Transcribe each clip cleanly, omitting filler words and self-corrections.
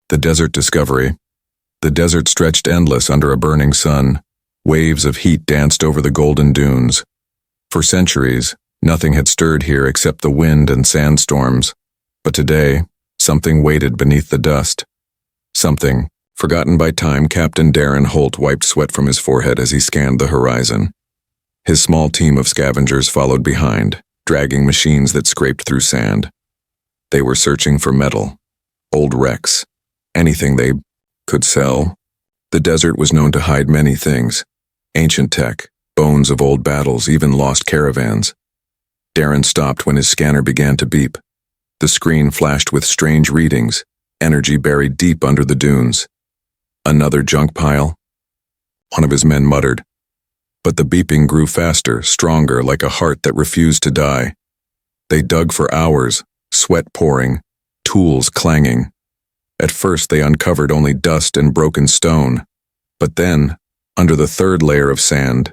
The desert discovery. The desert stretched endless under a burning sun. Waves of heat danced over the golden dunes. For centuries, nothing had stirred here except the wind and sandstorms. But today, something waited beneath the dust. Something, forgotten by time. Captain Darren Holt wiped sweat from his forehead as he scanned the horizon. His small team of scavengers followed behind, dragging machines that scraped through sand. They were searching for metal, old wrecks, anything they could sell. The desert was known to hide many things: ancient tech, bones of old battles, even lost caravans. Darren stopped when his scanner began to beep. The screen flashed with strange readings, energy buried deep under the dunes. Another junk pile? One of his men muttered. But the beeping grew faster, stronger, like a heart that refused to die. They dug for hours, sweat pouring, tools clanging. At first they uncovered only dust and broken stone. But then, under the third layer of sand,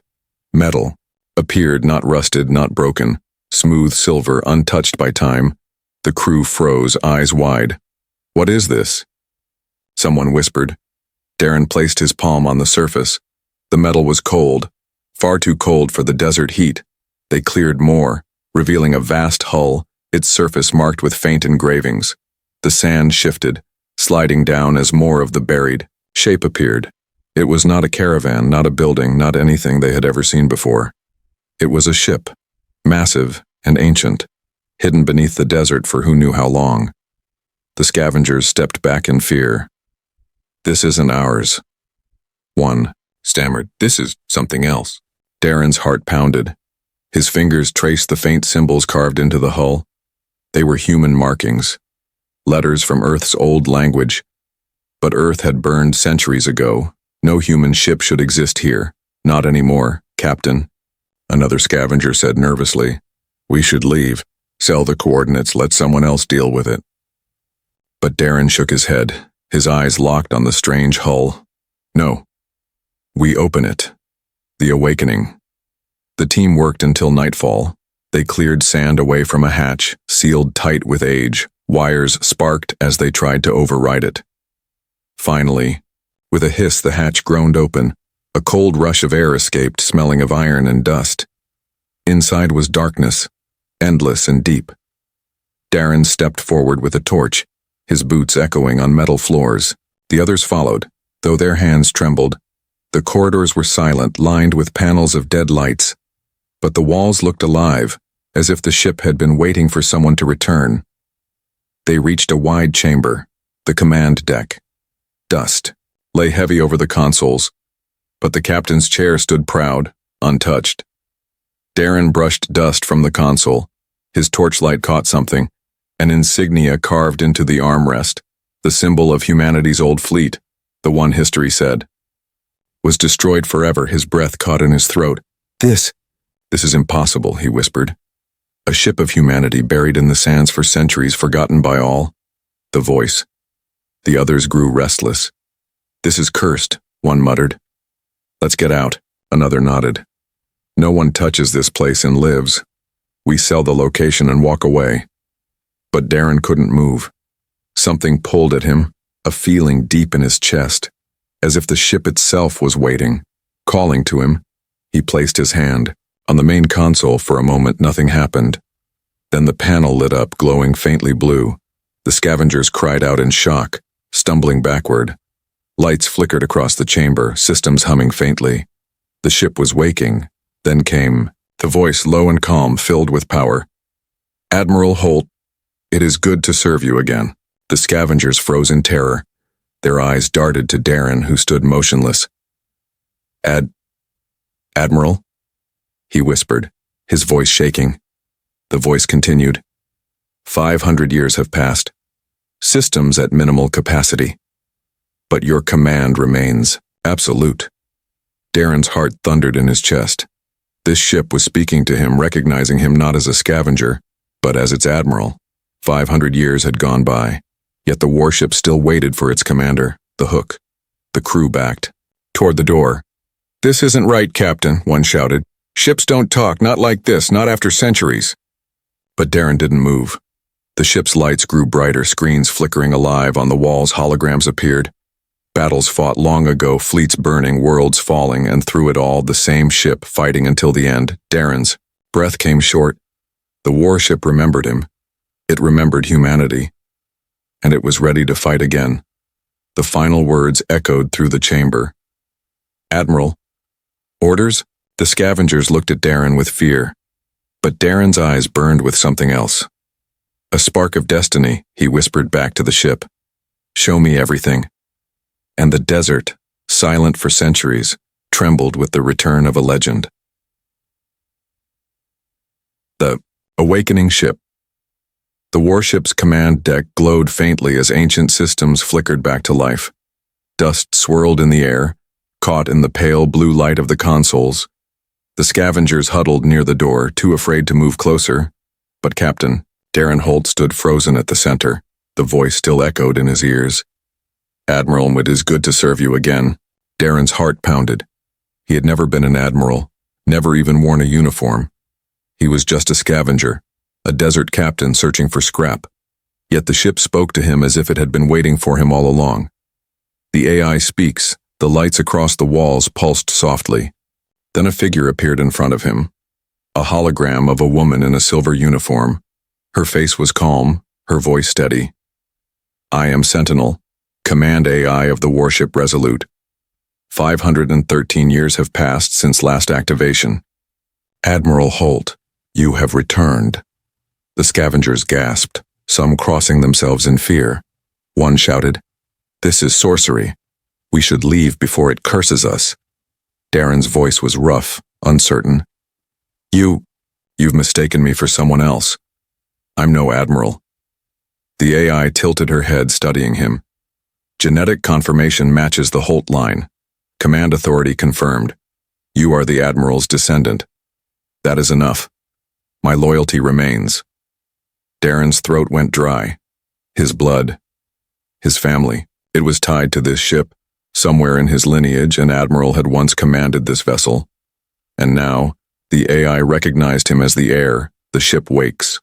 metal appeared, not rusted, not broken, smooth silver, untouched by time. The crew froze, eyes wide. "What is this?" Someone whispered. Darren placed his palm on the surface. The metal was cold, far too cold for the desert heat. They cleared more, revealing a vast hull, its surface marked with faint engravings. The sand shifted, sliding down as more of the buried shape appeared. It was not a caravan, not a building, not anything they had ever seen before. It was a ship, massive and ancient, hidden beneath the desert for who knew how long. The scavengers stepped back in fear. "This isn't ours." One stammered, "This is something else." Darren's heart pounded. His fingers traced the faint symbols carved into the hull. They were human markings, letters from Earth's old language. But Earth had burned centuries ago. No human ship should exist here. "Not anymore, Captain," another scavenger said nervously. "We should leave. Sell the coordinates, let someone else deal with it." But Darren shook his head, his eyes locked on the strange hull. "No. We open it." The awakening. The team worked until nightfall. They cleared sand away from a hatch, sealed tight with age. Wires sparked as they tried to override it. Finally, with a hiss, the hatch groaned open. A cold rush of air escaped, smelling of iron and dust. Inside was darkness, endless and deep. Darren stepped forward with a torch, his boots echoing on metal floors. The others followed, though their hands trembled. The corridors were silent, lined with panels of dead lights. But the walls looked alive, as if the ship had been waiting for someone to return. They reached a wide chamber, the command deck. Dust lay heavy over the consoles, but the captain's chair stood proud, untouched. Darren brushed dust from the console. His torchlight caught something, an insignia carved into the armrest, the symbol of humanity's old fleet, the one history said was destroyed forever. His breath caught in his throat. This is impossible," he whispered. "A ship of humanity buried in the sands for centuries, forgotten by all." The voice. The others grew restless. "This is cursed," one muttered. "Let's get out," another nodded. "No one touches this place and lives. We sell the location and walk away." But Darren couldn't move. Something pulled at him, a feeling deep in his chest, as if the ship itself was waiting, calling to him. He placed his hand on the main console. For a moment, nothing happened. Then the panel lit up, glowing faintly blue. The scavengers cried out in shock, stumbling backward. Lights flickered across the chamber, systems humming faintly. The ship was waking. Then came the voice, low and calm, filled with power. "Admiral Holt, it is good to serve you again." The scavengers froze in terror. Their eyes darted to Darren, who stood motionless. Admiral?" he whispered, his voice shaking. The voice continued. 500 years have passed. Systems at minimal capacity. But your command remains absolute." Darren's heart thundered in his chest. This ship was speaking to him, recognizing him not as a scavenger, but as its admiral. 500 years had gone by, yet the warship still waited for its commander, the Hook. The crew backed toward the door. "This isn't right, Captain," one shouted. "Ships don't talk, not like this, not after centuries." But Darren didn't move. The ship's lights grew brighter, screens flickering alive, on the walls holograms appeared. Battles fought long ago, fleets burning, worlds falling, and through it all, the same ship fighting until the end. Darren's breath came short. The warship remembered him. It remembered humanity. And it was ready to fight again. The final words echoed through the chamber. "Admiral." "Orders?" The scavengers looked at Darren with fear. But Darren's eyes burned with something else. "A spark of destiny," he whispered back to the ship. "Show me everything." And the desert, silent for centuries, trembled with the return of a legend. The awakening ship. The warship's command deck glowed faintly as ancient systems flickered back to life. Dust swirled in the air, caught in the pale blue light of the consoles. The scavengers huddled near the door, too afraid to move closer. But Captain Darren Holt stood frozen at the center. The voice still echoed in his ears. "Admiral, it is good to serve you again." Darren's heart pounded. He had never been an admiral, never even worn a uniform. He was just a scavenger, a desert captain searching for scrap. Yet the ship spoke to him as if it had been waiting for him all along. The AI speaks. The lights across the walls pulsed softly. Then a figure appeared in front of him. A hologram of a woman in a silver uniform. Her face was calm, her voice steady. "I am Sentinel, Command AI of the warship Resolute. 513 years have passed since last activation. Admiral Holt, you have returned." The scavengers gasped, some crossing themselves in fear. One shouted, "This is sorcery. We should leave before it curses us." Darren's voice was rough, uncertain. You've mistaken me for someone else. I'm no admiral." The AI tilted her head, studying him. "Genetic confirmation matches the Holt line. Command authority confirmed. You are the admiral's descendant. That is enough. My loyalty remains." Darren's throat went dry. His blood, his family, it was tied to this ship. Somewhere in his lineage, an admiral had once commanded this vessel. And now, the AI recognized him as the heir. The ship wakes.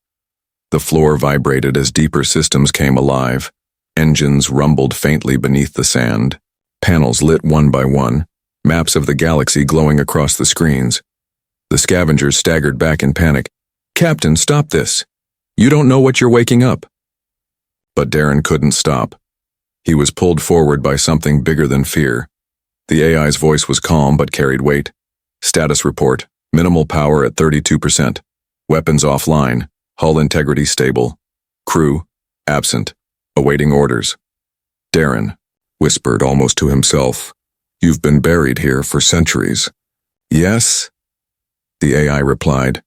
The floor vibrated as deeper systems came alive. Engines rumbled faintly beneath the sand. Panels lit one by one, maps of the galaxy glowing across the screens. The scavengers staggered back in panic. "Captain, stop this. You don't know what you're waking up." But Darren couldn't stop. He was pulled forward by something bigger than fear. The AI's voice was calm but carried weight. "Status report. Minimal power at 32%. Weapons offline. Hull integrity stable. Crew absent. Awaiting orders." Darren whispered almost to himself, "You've been buried here for centuries." "Yes," the AI replied.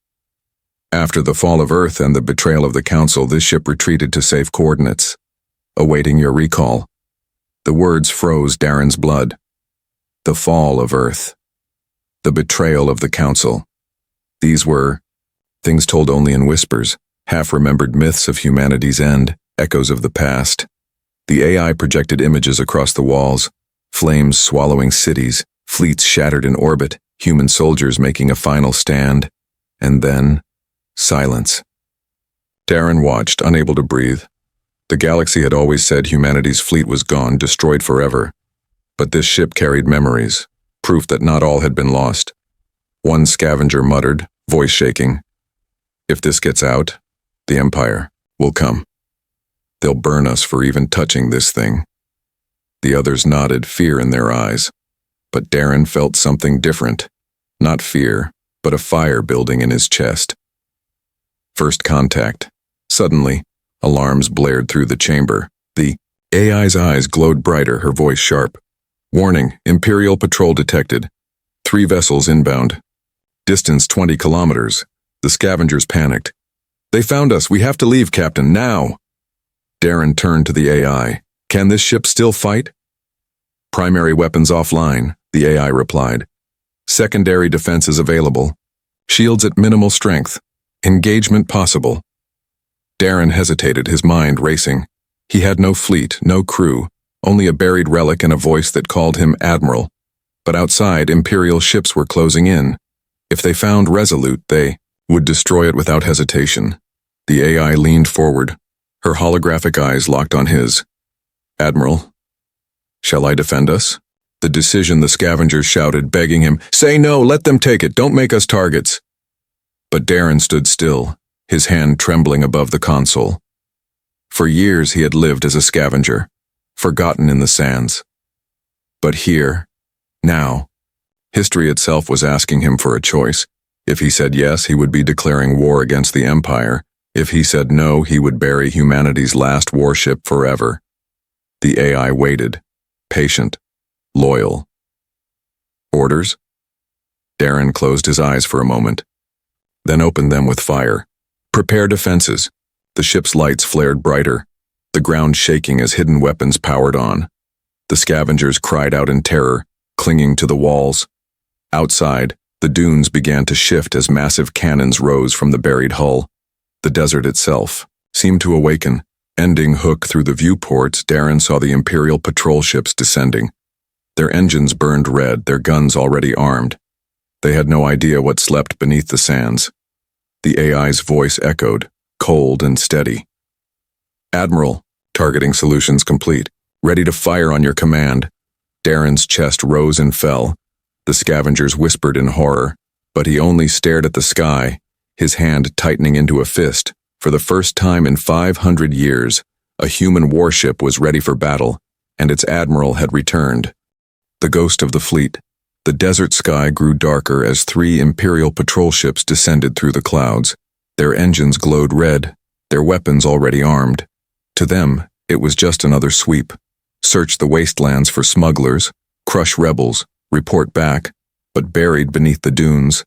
"After the fall of Earth and the betrayal of the Council, this ship retreated to safe coordinates, awaiting your recall." The words froze Darren's blood. The fall of Earth. The betrayal of the Council. These were things told only in whispers, half-remembered myths of humanity's end, echoes of the past. The AI projected images across the walls, flames swallowing cities, fleets shattered in orbit, human soldiers making a final stand, and then silence. Darren watched, unable to breathe. The galaxy had always said humanity's fleet was gone, destroyed forever. But this ship carried memories, proof that not all had been lost. One scavenger muttered, voice shaking, "If this gets out, the Empire will come. They'll burn us for even touching this thing." The others nodded, fear in their eyes. But Darren felt something different. Not fear, but a fire building in his chest. First contact. Suddenly, alarms blared through the chamber. The AI's eyes glowed brighter, her voice sharp. "Warning, Imperial patrol detected. 3 vessels inbound. Distance 20 kilometers. The scavengers panicked. They found us. We have to leave, Captain, now." Darren turned to the AI. "Can this ship still fight?" "Primary weapons offline," the AI replied. "Secondary defenses available. Shields at minimal strength. Engagement possible." Darren hesitated, his mind racing. He had no fleet, no crew, only a buried relic and a voice that called him Admiral. But outside, Imperial ships were closing in. If they found Resolute, they would destroy it without hesitation. The AI leaned forward, Her holographic eyes locked on his. "Admiral, shall I defend us?" The decision, the scavengers shouted, begging him, "Say no, let them take it, don't make us targets." But Darren stood still, his hand trembling above the console. For years he had lived as a scavenger, forgotten in the sands. But here, now, history itself was asking him for a choice. If he said yes, he would be declaring war against the Empire. If he said no, he would bury humanity's last warship forever. The AI waited, patient, loyal. Orders? Darren closed his eyes for a moment, then opened them with fire. Prepare defenses. The ship's lights flared brighter, the ground shaking as hidden weapons powered on. The scavengers cried out in terror, clinging to the walls. Outside, the dunes began to shift as massive cannons rose from the buried hull. The desert itself seemed to awaken. Ending hook through the viewports, Darren saw the Imperial patrol ships descending. Their engines burned red, their guns already armed. They had no idea what slept beneath the sands. The AI's voice echoed, cold and steady. "Admiral, targeting solutions complete. Ready to fire on your command." Darren's chest rose and fell. The scavengers whispered in horror, but he only stared at the sky, his hand tightening into a fist. For the first time in 500 years, a human warship was ready for battle, and its admiral had returned. The ghost of the fleet. The desert sky grew darker as 3 Imperial patrol ships descended through the clouds. Their engines glowed red, their weapons already armed. To them, it was just another sweep. Search the wastelands for smugglers, crush rebels, report back. But buried beneath the dunes,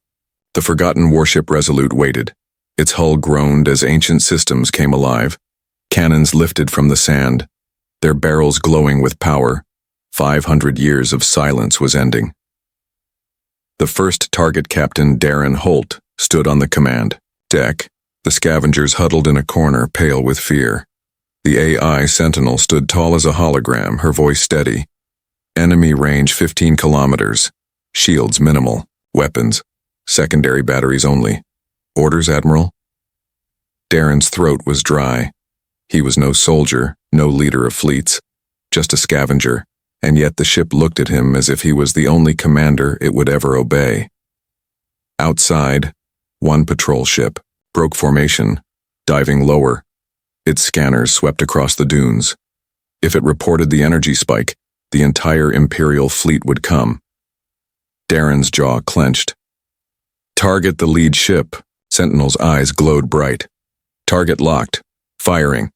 the forgotten warship Resolute waited. Its hull groaned as ancient systems came alive. Cannons lifted from the sand, their barrels glowing with power. 500 years of silence was ending. The first target captain, Darren Holt, stood on the command deck. The scavengers huddled in a corner, pale with fear. The AI sentinel stood tall as a hologram, her voice steady. Enemy range 15 kilometers. Shields minimal. Weapons, secondary batteries only. Orders, Admiral? Darren's throat was dry. He was no soldier, no leader of fleets, just a scavenger, and yet the ship looked at him as if he was the only commander it would ever obey. Outside, one patrol ship broke formation, diving lower. Its scanners swept across the dunes. If it reported the energy spike, the entire Imperial fleet would come. Darren's jaw clenched. "Target the lead ship." Sentinel's eyes glowed bright. "Target locked. Firing."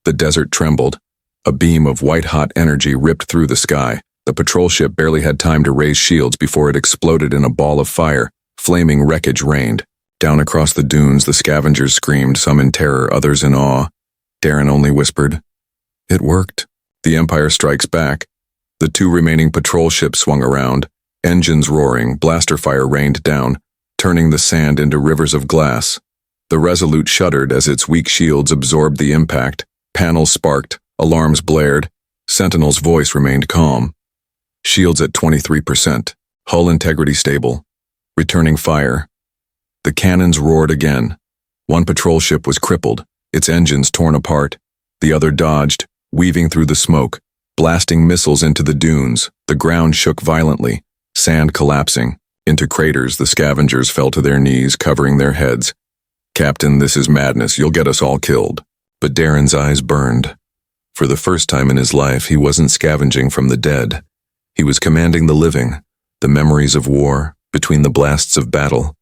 The desert trembled. A beam of white-hot energy ripped through the sky. The patrol ship barely had time to raise shields before it exploded in a ball of fire. Flaming wreckage rained. Down across the dunes, the scavengers screamed, some in terror, others in awe. Darren only whispered, "It worked." The Empire strikes back. The 2 remaining patrol ships swung around, engines roaring, blaster fire rained down, turning the sand into rivers of glass. The Resolute shuddered as its weak shields absorbed the impact. Panels sparked, alarms blared. Sentinel's voice remained calm. "Shields at 23%. Hull integrity stable. Returning fire." The cannons roared again. One patrol ship was crippled, its engines torn apart. The other dodged, weaving through the smoke, blasting missiles into the dunes. The ground shook violently, sand collapsing. Into craters, the scavengers fell to their knees, covering their heads. "Captain, this is madness. You'll get us all killed." But Darren's eyes burned. For the first time in his life, he wasn't scavenging from the dead. He was commanding the living, the memories of war, between the blasts of battle.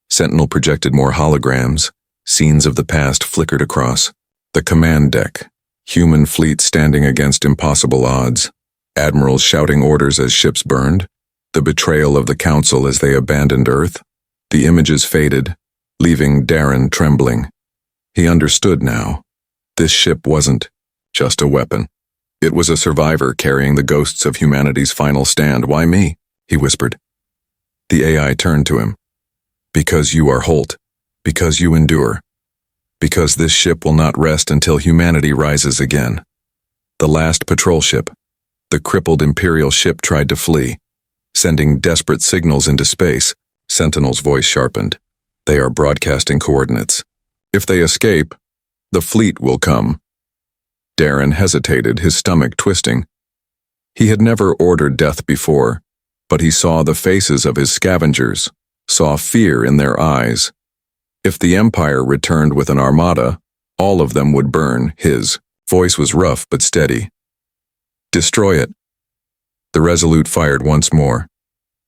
Sentinel projected more holograms. Scenes of the past flickered across. The command deck. Human fleet standing against impossible odds. Admirals shouting orders as ships burned. The betrayal of the Council as they abandoned Earth. The images faded, leaving Darren trembling. He understood now. This ship wasn't just a weapon. It was a survivor carrying the ghosts of humanity's final stand. "Why me?" he whispered. The AI turned to him. "Because you are Holt. Because you endure. Because this ship will not rest until humanity rises again." The last patrol ship, the crippled Imperial ship, tried to flee, sending desperate signals into space. Sentinel's voice sharpened. "They are broadcasting coordinates. If they escape..." The fleet will come. Darren hesitated, his stomach twisting. He had never ordered death before, but he saw the faces of his scavengers, saw fear in their eyes. If the Empire returned with an armada, all of them would burn. His voice was rough but steady. Destroy it. The Resolute fired once more.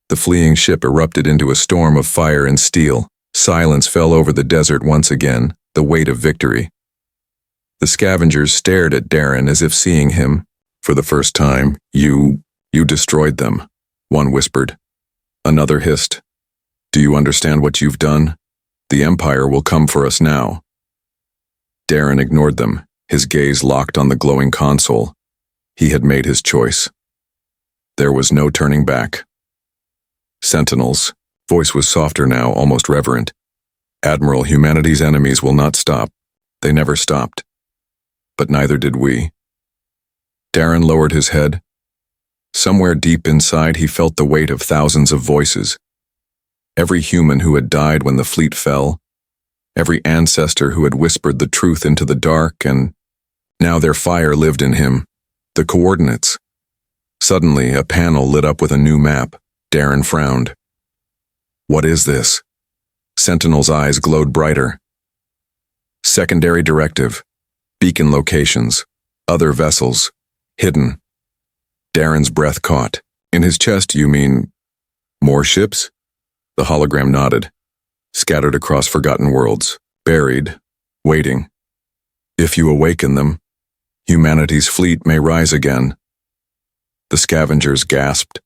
The fleeing ship erupted into a storm of fire and steel. Silence fell over the desert once again, the weight of victory. The scavengers stared at Darren as if seeing him. For the first time, you destroyed them, one whispered. Another hissed. Do you understand what you've done? The Empire will come for us now. Darren ignored them, his gaze locked on the glowing console. He had made his choice. There was no turning back. Sentinels, voice was softer now, almost reverent. Admiral, humanity's enemies will not stop. They never stopped. But neither did we. Darren lowered his head. Somewhere deep inside he felt the weight of thousands of voices. Every human who had died when the fleet fell, every ancestor who had whispered the truth into the dark, and now their fire lived in him. The coordinates. Suddenly, a panel lit up with a new map. Darren frowned. What is this? Sentinel's eyes glowed brighter. Secondary directive. Beacon locations. Other vessels. Hidden. Darren's breath caught. In his chest, you mean more ships? The hologram nodded. Scattered across forgotten worlds. Buried. Waiting. If you awaken them, humanity's fleet may rise again. The scavengers gasped,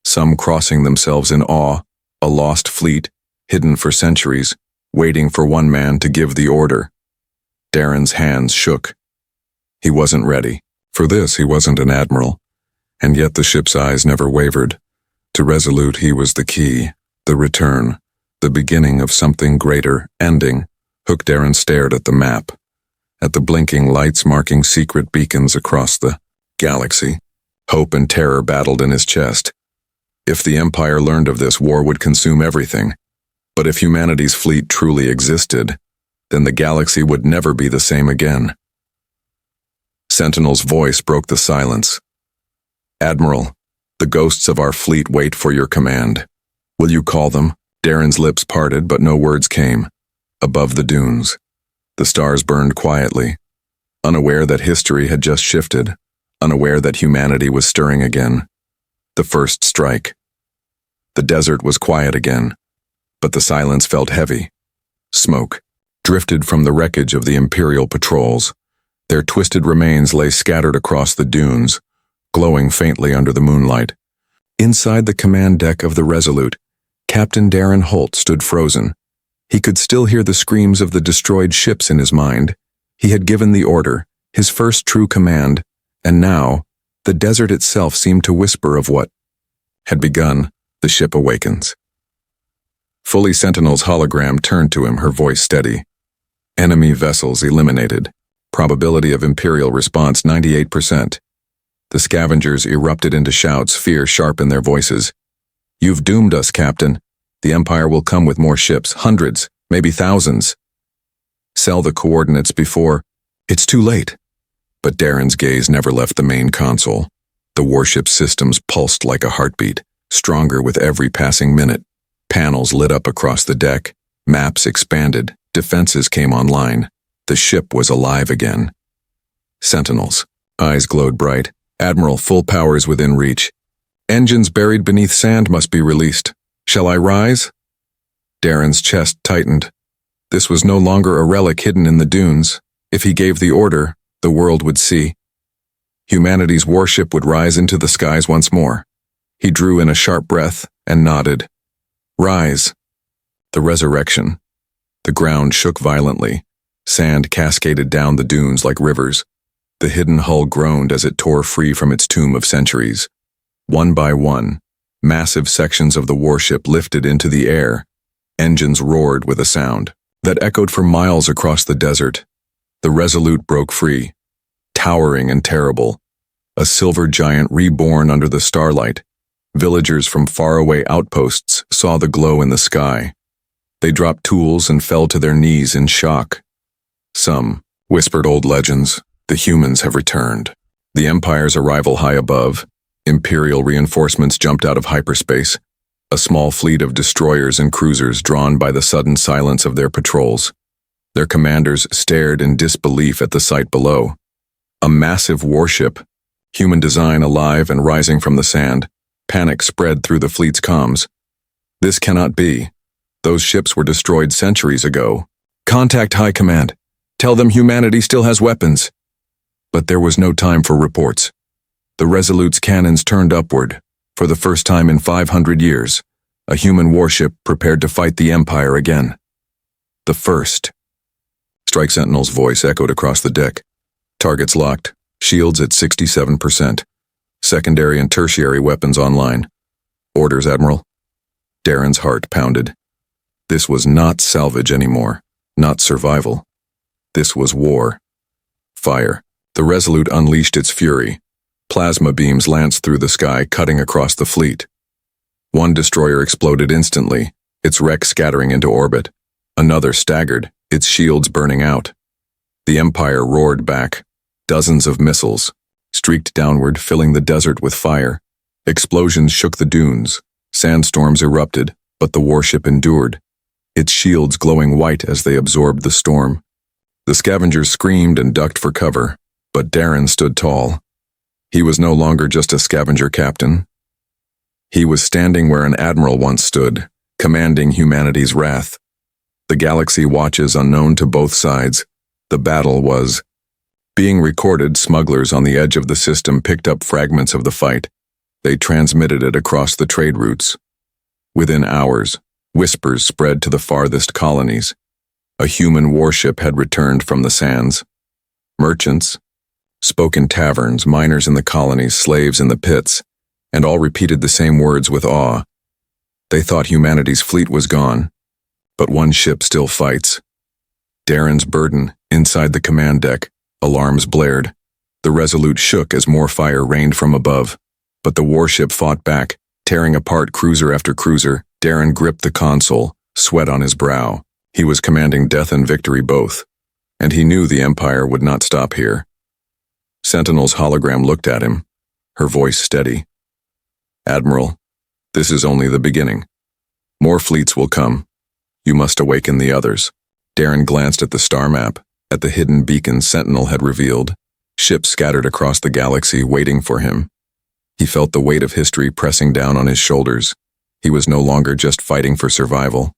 some crossing themselves in awe, a lost fleet, hidden for centuries, waiting for one man to give the order. Darren's hands shook. He wasn't ready. For this, he wasn't an admiral. And yet the ship's eyes never wavered. To Resolute, he was the key, the return, the beginning of something greater, ending. Hook Darren stared at the map, at the blinking lights marking secret beacons across the galaxy. Hope and terror battled in his chest. If the Empire learned of this, war would consume everything. But if humanity's fleet truly existed, then the galaxy would never be the same again. Sentinel's voice broke the silence. Admiral, the ghosts of our fleet wait for your command. Will you call them? Darren's lips parted, but no words came. Above the dunes, the stars burned quietly, unaware that history had just shifted, unaware that humanity was stirring again. The first strike. The desert was quiet again, but the silence felt heavy. Smoke drifted from the wreckage of the Imperial patrols. Their twisted remains lay scattered across the dunes, glowing faintly under the moonlight. Inside the command deck of the Resolute, Captain Darren Holt stood frozen. He could still hear the screams of the destroyed ships in his mind. He had given the order, his first true command, and now, the desert itself seemed to whisper of what had begun. The ship awakens. Fully Sentinel's hologram turned to him, her voice steady. Enemy vessels eliminated. Probability of Imperial response 98%. The scavengers erupted into shouts, fear sharp in their voices. You've doomed us, Captain. The Empire will come with more ships, hundreds, maybe thousands. Sell the coordinates before it's too late. But Darren's gaze never left the main console. The warship systems pulsed like a heartbeat, stronger with every passing minute. Panels lit up across the deck, maps expanded, defenses came online. The ship was alive again. Sentinels, eyes glowed bright. Admiral, full powers within reach. Engines buried beneath sand must be released. Shall I rise? Darren's chest tightened. This was no longer a relic hidden in the dunes. If he gave the order, the world would see. Humanity's warship would rise into the skies once more. He drew in a sharp breath and nodded. Rise. The resurrection. The ground shook violently. Sand cascaded down the dunes like rivers. The hidden hull groaned as it tore free from its tomb of centuries. One by one, massive sections of the warship lifted into the air. Engines roared with a sound that echoed for miles across the desert. The Resolute broke free, towering and terrible, a silver giant reborn under the starlight. Villagers from faraway outposts saw the glow in the sky. They dropped tools and fell to their knees in shock. Some, Whispered old legends, the humans have returned. The Empire's arrival high above, Imperial reinforcements jumped out of hyperspace, a small fleet of destroyers and cruisers drawn by the sudden silence of their patrols. Their commanders stared in disbelief at the sight below. A massive warship, human design alive and rising from the sand. Panic spread through the fleet's comms. This cannot be. Those ships were destroyed centuries ago. Contact High Command. Tell them humanity still has weapons. But there was no time for reports. The Resolute's cannons turned upward. For the first time in 500 years, a human warship prepared to fight the Empire again. The first. Strike Sentinel's voice echoed across the deck. Targets locked, shields at 67%. Secondary and tertiary weapons online. Orders, Admiral. Darren's heart pounded. This was not salvage anymore, not survival. This was war. Fire. The Resolute unleashed its fury. Plasma beams lanced through the sky, cutting across the fleet. One destroyer exploded instantly, its wreck scattering into orbit. Another staggered, its shields burning out. The Empire roared back. Dozens of missiles streaked downward, filling the desert with fire. Explosions shook the dunes. Sandstorms erupted, but the warship endured, its shields glowing white as they absorbed the storm. The scavengers screamed and ducked for cover, but Darren stood tall. He was no longer just a scavenger captain. He was standing where an admiral once stood, commanding humanity's wrath. The galaxy watches unknown to both sides. The battle was being recorded. Smugglers on the edge of the system picked up fragments of the fight. They transmitted it across the trade routes. Within hours, whispers spread to the farthest colonies. A human warship had returned from the sands. Merchants spoke in taverns, miners in the colonies, slaves in the pits, and all repeated the same words with awe. They thought humanity's fleet was gone, but one ship still fights. Darren's burden, inside the command deck, alarms blared. The Resolute shook as more fire rained from above, but the warship fought back, tearing apart cruiser after cruiser. Darren gripped the console, sweat on his brow. He was commanding death and victory both, and he knew the Empire would not stop here. Sentinel's hologram looked at him, her voice steady. Admiral, this is only the beginning. More fleets will come. You must awaken the others. Darren glanced at the star map, at the hidden beacons Sentinel had revealed. Ships scattered across the galaxy waiting for him. He felt the weight of history pressing down on his shoulders. He was no longer just fighting for survival.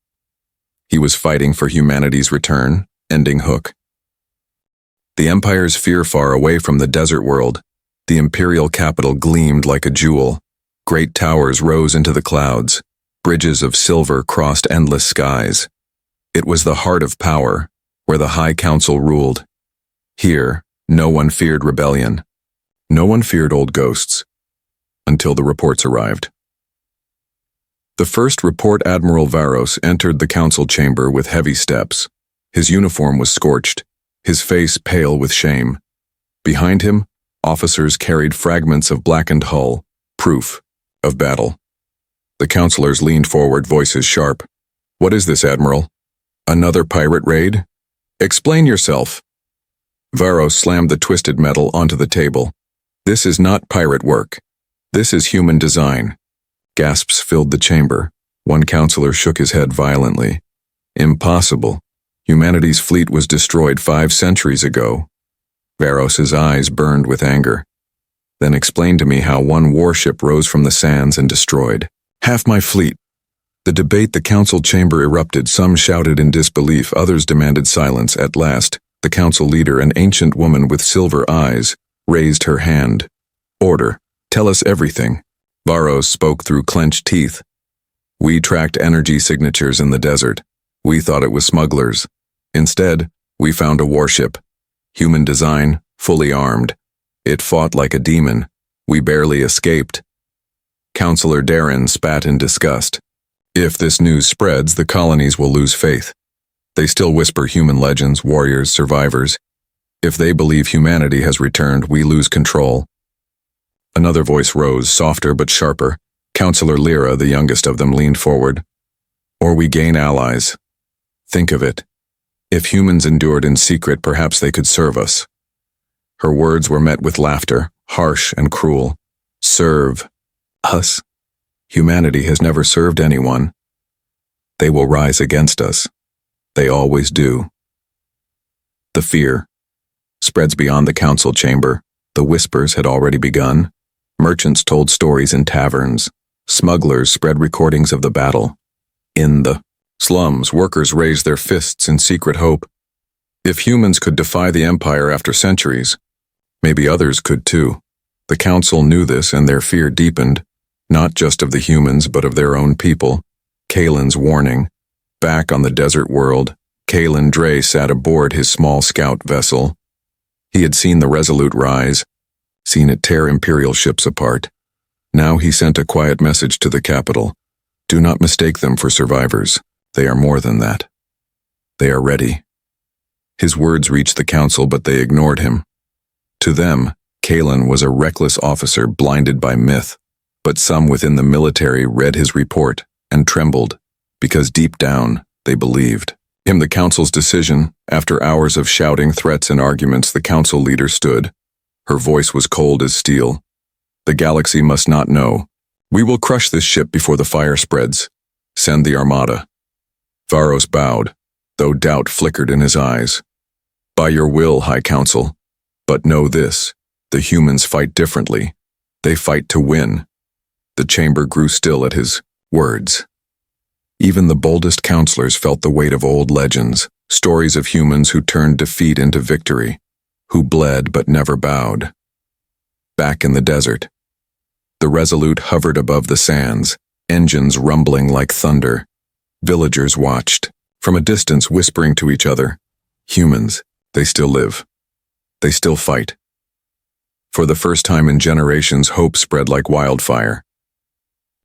He was fighting for humanity's return, ending Hook. The Empire's fear far away from the desert world, the Imperial capital gleamed like a jewel. Great towers rose into the clouds. Bridges of silver crossed endless skies. It was the heart of power, where the High Council ruled. Here, no one feared rebellion. No one feared old ghosts. Until the reports arrived. The first report, Admiral Varos entered the council chamber with heavy steps. His uniform was scorched, his face pale with shame. Behind him, officers carried fragments of blackened hull, proof of battle. The counselors leaned forward, voices sharp. What is this, Admiral? Another pirate raid? Explain yourself. Varos slammed the twisted metal onto the table. This is not pirate work. This is human design. Gasps filled the chamber. One counselor shook his head violently. Impossible. Humanity's fleet was destroyed 5 centuries ago. Varos's eyes burned with anger. Then explain to me how one warship rose from the sands and destroyed half my fleet. The debate, the council chamber erupted. Some shouted in disbelief, others demanded silence. At last, the council leader, an ancient woman with silver eyes, raised her hand. Order. Tell us everything. Varos spoke through clenched teeth. We tracked energy signatures in the desert. We thought it was smugglers. Instead, we found a warship. Human design, fully armed. It fought like a demon. We barely escaped. Counselor Darren spat in disgust. If this news spreads, the colonies will lose faith. They still whisper human legends, warriors, survivors. If they believe humanity has returned, we lose control. Another voice rose, softer but sharper. Counselor Lyra, the youngest of them, leaned forward. Or we gain allies. Think of it. If humans endured in secret, perhaps they could serve us. Her words were met with laughter, harsh and cruel. Serve us? Humanity has never served anyone. They will rise against us. They always do. The fear spreads beyond the council chamber. The whispers had already begun. Merchants told stories in taverns. Smugglers spread recordings of the battle. In the slums, workers raised their fists in secret hope. If humans could defy the Empire after centuries, maybe others could too. The council knew this, and their fear deepened, not just of the humans but of their own people. Kalen's warning. Back on the desert world, Kalen Dre sat aboard his small scout vessel. He had seen the Resolute rise, seen it tear Imperial ships apart. Now he sent a quiet message to the capital. Do not mistake them for survivors. They are more than that. They are ready. His words reached the council, but they ignored him. To them, Kalen was a reckless officer blinded by myth, but some within the military read his report and trembled, because deep down they believed him. The council's decision. After hours of shouting, threats, and arguments, the council leader stood. Her voice was cold as steel. The galaxy must not know. We will crush this ship before the fire spreads. Send the armada. Varos bowed, though doubt flickered in his eyes. By your will, High Council. But know this, the humans fight differently. They fight to win. The chamber grew still at his words. Even the boldest counselors felt the weight of old legends, stories of humans who turned defeat into victory, who bled but never bowed. Back in the desert, the Resolute hovered above the sands, engines rumbling like thunder. Villagers watched, from a distance, whispering to each other. Humans, they still live. They still fight. For the first time in generations, hope spread like wildfire.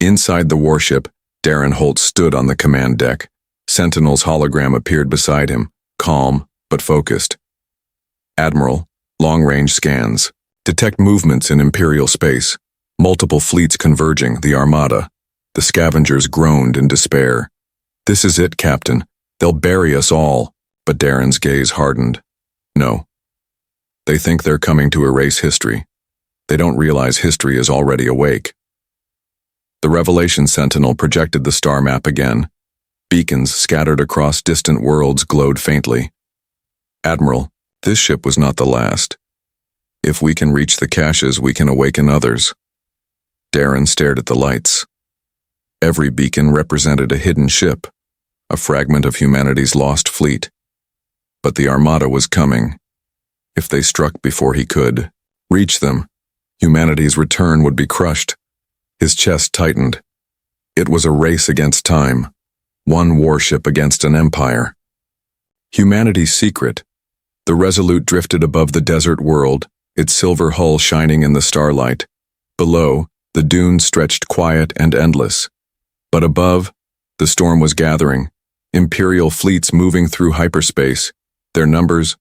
Inside the warship, Darren Holt stood on the command deck. Sentinel's hologram appeared beside him, calm but focused. Admiral, long-range scans. Detect movements in Imperial space. Multiple fleets converging, the Armada. The scavengers groaned in despair. This is it, Captain. They'll bury us all. But Darren's gaze hardened. No. They think they're coming to erase history. They don't realize history is already awake. The Revelation Sentinel projected the star map again. Beacons scattered across distant worlds glowed faintly. Admiral, this ship was not the last. If we can reach the caches, we can awaken others. Darren stared at the lights. Every beacon represented a hidden ship, a fragment of humanity's lost fleet. But the Armada was coming. If they struck before he could reach them, humanity's return would be crushed. His chest tightened. It was a race against time, one warship against an empire. Humanity's secret. The Resolute drifted above the desert world, its silver hull shining in the starlight. Below, the dunes stretched quiet and endless. But above, the storm was gathering, Imperial fleets moving through hyperspace, their numbers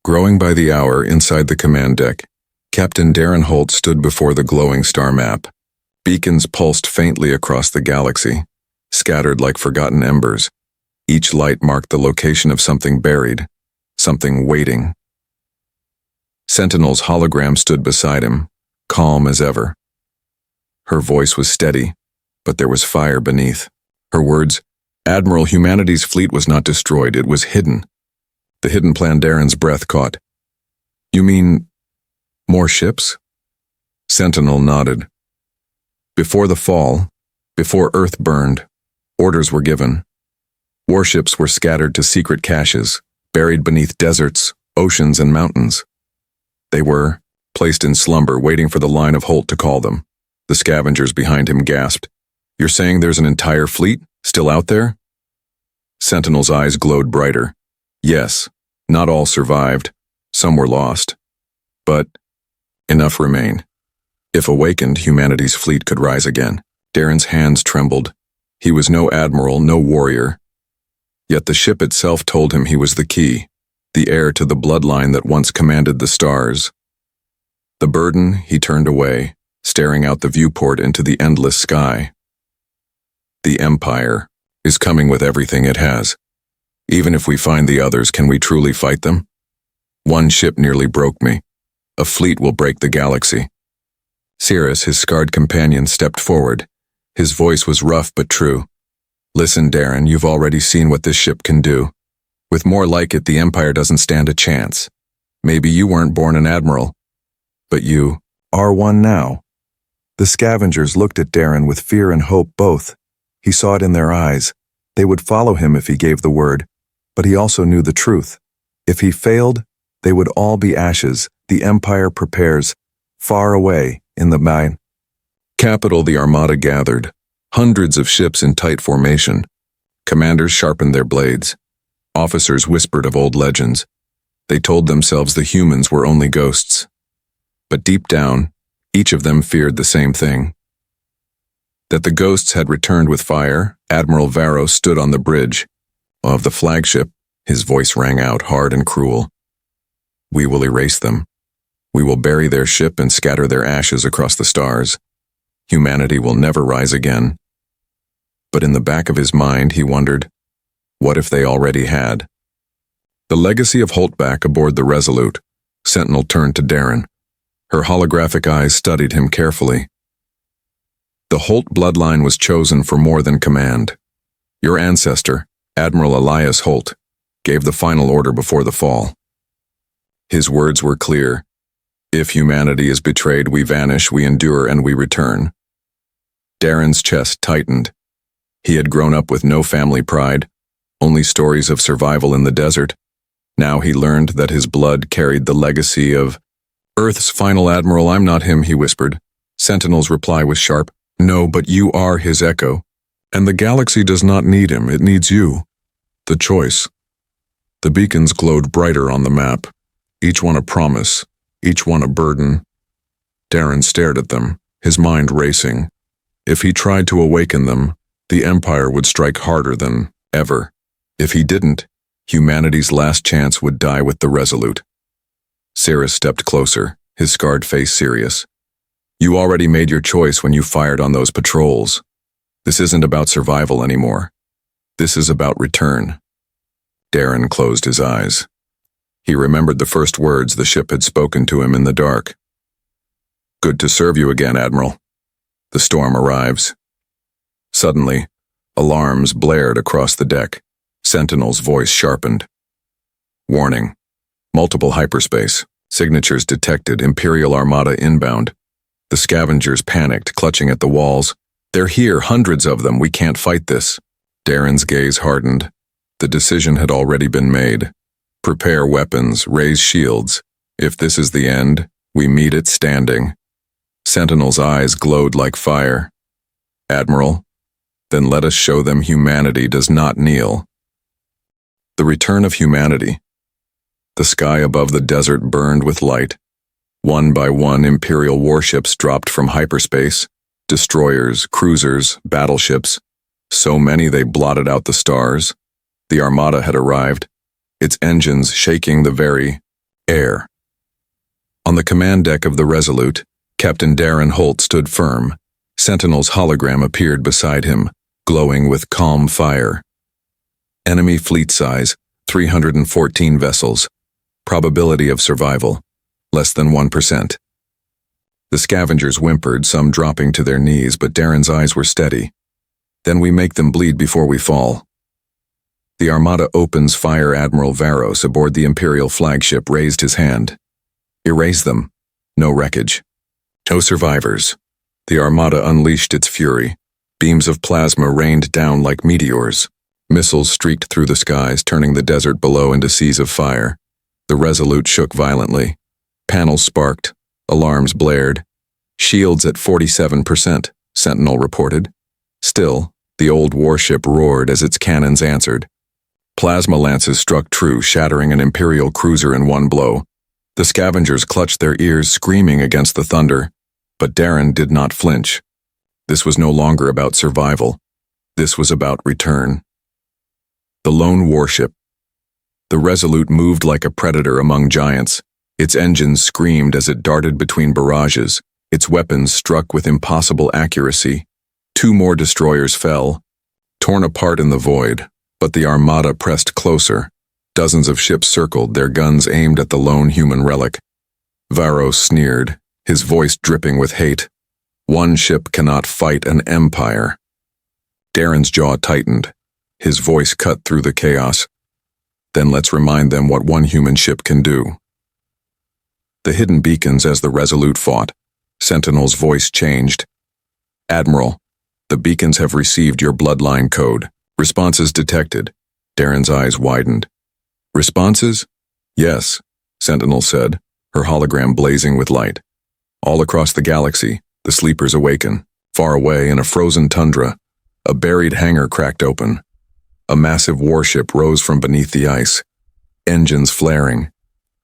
growing by the hour. Inside the command deck, Captain Darren Holt stood before the glowing star map. Beacons pulsed faintly across the galaxy, scattered like forgotten embers. Each light marked the location of something buried, something waiting. Sentinel's hologram stood beside him, calm as ever. Her voice was steady, but there was fire beneath. Her words, Admiral, humanity's fleet was not destroyed, it was hidden. The hidden plan. Darren's breath caught. You mean more ships? Sentinel nodded. Before the fall, before Earth burned, orders were given. Warships were scattered to secret caches, buried beneath deserts, oceans, and mountains. They were placed in slumber, waiting for the line of Holt to call them. The scavengers behind him gasped. You're saying there's an entire fleet still out there? Sentinel's eyes glowed brighter. Yes, not all survived. Some were lost. But enough remain. If awakened, humanity's fleet could rise again. Darren's hands trembled. He was no admiral, no warrior. Yet the ship itself told him he was the key, the heir to the bloodline that once commanded the stars. The burden, he turned away, staring out the viewport into the endless sky. The Empire is coming with everything it has. Even if we find the others, can we truly fight them? One ship nearly broke me. A fleet will break the galaxy. Cirrus, his scarred companion, stepped forward. His voice was rough but true. Listen, Darren, you've already seen what this ship can do. With more like it, the Empire doesn't stand a chance. Maybe you weren't born an admiral, but you are one now. The scavengers looked at Darren with fear and hope both. He saw it in their eyes. They would follow him if he gave the word, but he also knew the truth. If he failed, they would all be ashes. The Empire prepares, far away in the mine. Capital, the Armada gathered, hundreds of ships in tight formation. Commanders sharpened their blades. Officers whispered of old legends. They told themselves the humans were only ghosts. But deep down, each of them feared the same thing. That the ghosts had returned with fire. Admiral Varro stood on the bridge. Of the flagship, his voice rang out hard and cruel. We will erase them. We will bury their ship and scatter their ashes across the stars. Humanity will never rise again. But in the back of his mind, he wondered, what if they already had? The legacy of Holtback aboard the Resolute. Sentinel turned to Darren. Her holographic eyes studied him carefully. The Holt bloodline was chosen for more than command. Your ancestor, Admiral Elias Holt, gave the final order before the fall. His words were clear. If humanity is betrayed, we vanish, we endure, and we return. Darren's chest tightened. He had grown up with no family pride, only stories of survival in the desert. Now he learned that his blood carried the legacy of Earth's final admiral. I'm not him, he whispered. Sentinel's reply was sharp. No, but you are his echo. And the galaxy does not need him, it needs you. The choice. The beacons glowed brighter on the map, each one a promise, each one a burden. Darren stared at them, his mind racing. If he tried to awaken them, the Empire would strike harder than ever. If he didn't, humanity's last chance would die with the Resolute. Cirrus stepped closer, his scarred face serious. You already made your choice when you fired on those patrols. This isn't about survival anymore. This is about return. Darren closed his eyes. He remembered the first words the ship had spoken to him in the dark. Good to serve you again, Admiral. The storm arrives. Suddenly, alarms blared across the deck. Sentinel's voice sharpened. Warning. Multiple hyperspace. Signatures detected. Imperial Armada inbound. The scavengers panicked, clutching at the walls. They're here, hundreds of them. We can't fight this. Darren's gaze hardened. The decision had already been made. Prepare weapons, raise shields. If this is the end, we meet it standing. Sentinel's eyes glowed like fire. Admiral, then let us show them humanity does not kneel. The return of humanity. The sky above the desert burned with light. One by one, Imperial warships dropped from hyperspace. Destroyers, cruisers, battleships. So many they blotted out the stars. The Armada had arrived, its engines shaking the very air. On the command deck of the Resolute, Captain Darren Holt stood firm. Sentinel's hologram appeared beside him, glowing with calm fire. Enemy fleet size, 314 vessels. Probability of survival, less than 1%. The scavengers whimpered, some dropping to their knees, but Darren's eyes were steady. Then we make them bleed before we fall. The Armada opens fire. Admiral Varros aboard the Imperial flagship raised his hand. Erase them. No wreckage. No survivors. The Armada unleashed its fury. Beams of plasma rained down like meteors. Missiles streaked through the skies, turning the desert below into seas of fire. The Resolute shook violently. Panels sparked. Alarms blared. Shields at 47%, Sentinel reported. Still, the old warship roared as its cannons answered. Plasma lances struck true, shattering an Imperial cruiser in one blow. The scavengers clutched their ears, screaming against the thunder. But Darren did not flinch. This was no longer about survival. This was about return. The lone warship. The Resolute moved like a predator among giants. Its engines screamed as it darted between barrages. Its weapons struck with impossible accuracy. 2 more destroyers fell, torn apart in the void, But the armada pressed closer. Dozens of ships circled, their guns aimed at the lone human relic. Varos sneered, his voice dripping with hate. One ship cannot fight an empire. Darren's jaw tightened, his voice cut through the chaos. Then let's remind them what one human ship can do. The hidden beacons as the Resolute fought. Sentinel's voice changed. Admiral, the beacons have received your bloodline code. Responses detected. Darren's eyes widened. Responses? Yes, Sentinel said, her hologram blazing with light. All across the galaxy, the sleepers awaken. Far away in a frozen tundra, a buried hangar cracked open. A massive warship rose from beneath the ice, engines flaring.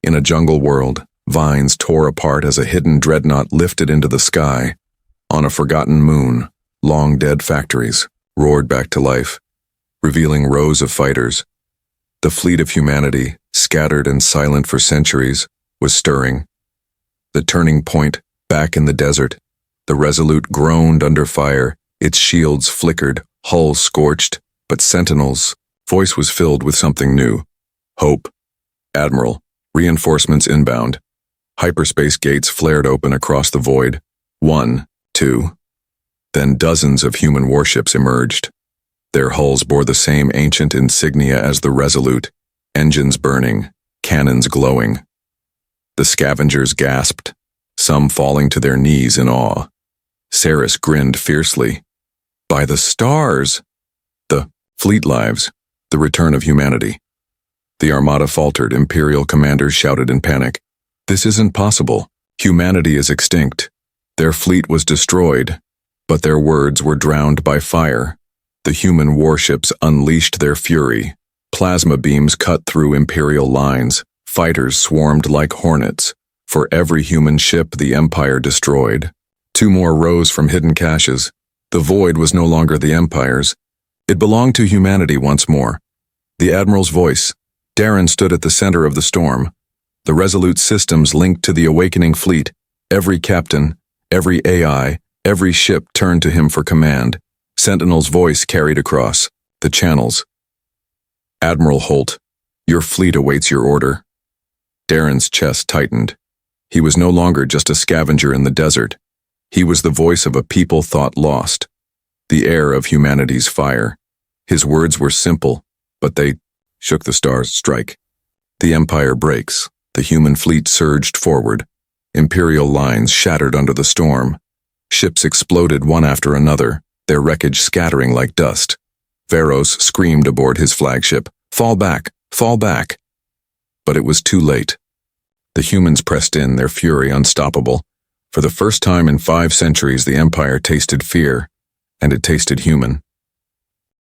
In a jungle world, vines tore apart as a hidden dreadnought lifted into the sky. On a forgotten moon, long-dead factories roared back to life, revealing rows of fighters. The fleet of humanity, scattered and silent for centuries, was stirring. The turning point, back in the desert, the Resolute groaned under fire, its shields flickered, hull scorched, but Sentinel's voice was filled with something new. Hope. Admiral, reinforcements inbound. Hyperspace gates flared open across the void. 1, 2. Then dozens of human warships emerged. Their hulls bore the same ancient insignia as the Resolute, engines burning, cannons glowing. The scavengers gasped, some falling to their knees in awe. Ceres grinned fiercely. By the stars! The fleet lives, the return of humanity. The armada faltered, Imperial commanders shouted in panic. This isn't possible. Humanity is extinct. Their fleet was destroyed, but their words were drowned by fire. The human warships unleashed their fury. Plasma beams cut through Imperial lines. Fighters swarmed like hornets. For every human ship the Empire destroyed, 2 more rose from hidden caches. The void was no longer the Empire's. It belonged to humanity once more. The Admiral's voice. Darren stood at the center of the storm. The Resolute systems linked to the awakening fleet. Every captain, every AI, every ship turned to him for command. Sentinel's voice carried across the channels. Admiral Holt, your fleet awaits your order. Darren's chest tightened. He was no longer just a scavenger in the desert. He was the voice of a people thought lost, the heir of humanity's fire. His words were simple, but they shook the stars. Strike. The Empire breaks. The human fleet surged forward. Imperial lines shattered under the storm. Ships exploded one after another, their wreckage scattering like dust. Varos screamed aboard his flagship, "Fall back! Fall back!" But it was too late. The humans pressed in, their fury unstoppable. For the first time in 5 centuries, the Empire tasted fear, and it tasted human.